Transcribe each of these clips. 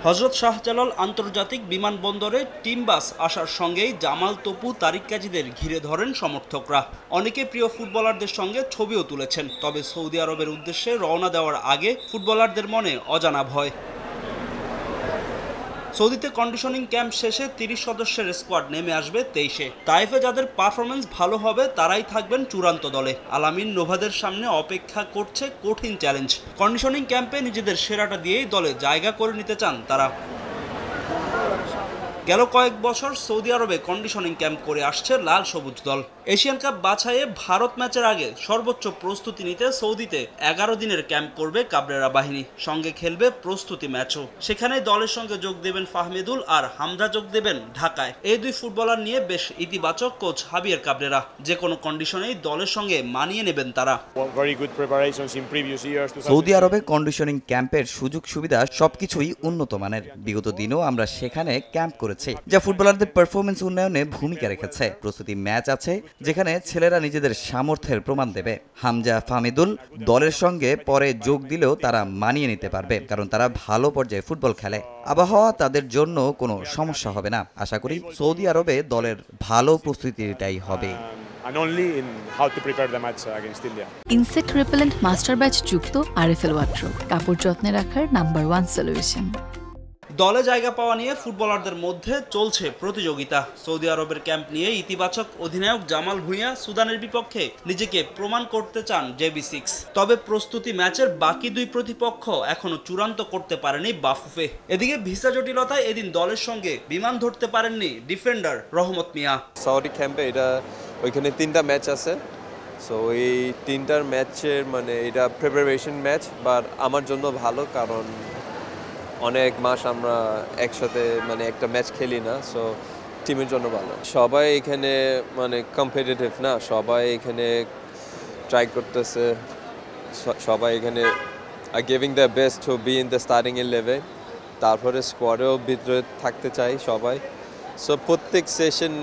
হযরত শাহজালাল আন্তর্জাতিক বিমানবন্দরে team bus আসার সঙ্গেই জামাল, তপু, তারিক কাজীদের ঘিরে ধরেন সমর্থকরা। অনেকে প্রিয় ফুটবলারদের সঙ্গে ছবিও তুলেছেন। তবে সৌদি আরবের উদ্দেশ্যে রওনা দেওয়ার আগে ফুটবলারদের মনে অজানা ভয়। সৌদিতে কন্ডিশনিং ক্যাম্প শেষে ৩০ সদস্যের স্কোয়াড নেমে আসবে ২৩-এ। তাইফে যাদের পারফরমেন্স ভালো হবে তারাই থাকবেন চূড়ান্ত দলে। আলামিন নোভাদের সামনে অপেক্ষা করছে কঠিন চ্যালেঞ্জ। কন্ডিশনিং ক্যাম্পে নিজেদের সেরাটা দিয়েই দলে জায়গা করে নিতে চান তারা। গেল কয়েক বছর সৌদি আরবে কন্ডিশনিং ক্যাম্প করে আসছে লাল সবুজ দল। এশিয়ান কাপ বাছাইয়ে ভারত ম্যাচের আগে সর্বোচ্চ প্রস্তুতি নিতে সৌদিতে ১১ দিনের ক্যাম্প করবে কাবরেরা বাহিনী। সঙ্গে খেলবে প্রস্তুতি ম্যাচও। সেখানেই দলের সঙ্গে যোগ দেবেন ফাহমিদুল আর হামজা যোগ দেবেন ঢাকায়। এই দুই ফুটবলার নিয়ে বেশ ইতিবাচক কোচ হাবিয়ার কাবরেরা। যে কোনো কন্ডিশনেই দলের সঙ্গে মানিয়ে নেবেন তারা। সৌদি আরবে কন্ডিশনিং ক্যাম্পের সুযোগ সুবিধা সবকিছুই উন্নত মানের। বিগত দিনও আমরা সেখানে ক্যাম্প করেছি, যা ফুটবলারদের পারফরমেন্স উন্নয়নে ভূমিকা রেখেছে। প্রস্তুতি ম্যাচ আছে যেখানে ছেলেরা নিজেদের সামর্থ্যের প্রমাণ দেবে। হামজা, ফাহমিদুল দলের সঙ্গে পরে যোগ দিলেও তারা মানিয়ে নিতে পারবে, কারণ তারা ভালো পর্যায়ে ফুটবল খেলে। আবহাওয়া তাদের জন্য কোনো সমস্যা হবে না। আশা করি সৌদি আরবে দলের ভালো প্রস্তুতিটাই হবে। ইনসেক্ট রিপেলেন্ট মাস্টার ব্যাচ যুক্ত আরএফএল ওয়াট্রো, কাপড় যত্নে রাখার নাম্বার 1 সলিউশন। দলে জায়গা পাওয়া নিয়ে ফুটবলারদের মধ্যে চলছে প্রতিযোগিতা। সৌদি আরবের ক্যাম্প নিয়ে ইতিবাচক অধিনায়ক জামাল ভুঁইয়া সুদানের বিপক্ষে নিজেকে প্রমাণ করতে চান JB6। তবে প্রস্তুতি ম্যাচের বাকি দুই প্রতিপক্ষ এখনো চূড়ান্ত করতে পারেনি বাফুফে। এদিকে ভিসা জটিলতায় এদিন দলের সঙ্গে বিমান ধরতে পারেননি ডিফেন্ডার রহমত মিয়া। সৌদি ক্যাম্পে ওইখানে 3টা ম্যাচ আছে। সো এই 3টার ম্যাচের এটা প্রিপারেশন ম্যাচ, বাট আমার জন্য ভালো, কারণ অনেক মাস আমরা একসাথে একটা ম্যাচ খেলি না। সো টিমের জন্য ভালো। সবাই এখানে কম্পিটিটিভ না, সবাই এখানে ট্রাই করতেছে, সবাই এখানে giving the best to be in the starting 11। তারপরে স্কোয়াডেও ভিতরে থাকতে চাই সবাই। সো প্রত্যেক সেশন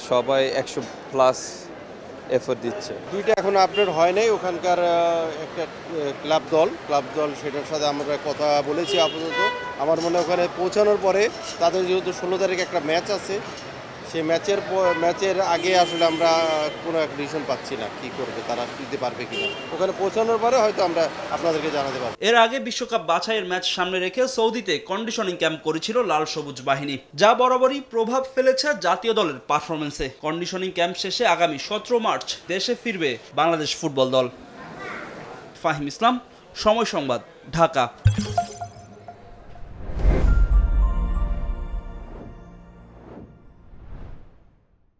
সবাই 100+ এফোর্ট দিচ্ছে। দুইটা এখন আপডেট হয় নাই। ওখানকার একটা ক্লাব দল সেটার সাথে আমরা কথা বলেছি আপাতত। আমার মনে হয় ওখানে পৌঁছানোর পরে তাদের যেহেতু 16 তারিখ একটা ম্যাচ আছে, সেই ম্যাচের আগে আসলে আমরা কোনো একটা ডিসিশন পাচ্ছি না কি করবে, তারা দিতে পারবে কিনা। ওখানে পৌঁছানোর পরে হয়তো আমরা আপনাদেরকে জানাতে পারবো। এর আগে বিশ্বকাপ বাছাইয়ের ম্যাচ সামনে রেখে সৌদিতে কন্ডিশনিং ক্যাম্প করেছিল লাল সবুজ বাহিনী, যা বরাবরই প্রভাব ফেলেছে জাতীয় দলের পারফরমেন্সে। কন্ডিশনিং ক্যাম্প শেষে আগামী 17 মার্চ দেশে ফিরবে বাংলাদেশ ফুটবল দল। ফাহিম ইসলাম, সময় সংবাদ, ঢাকা।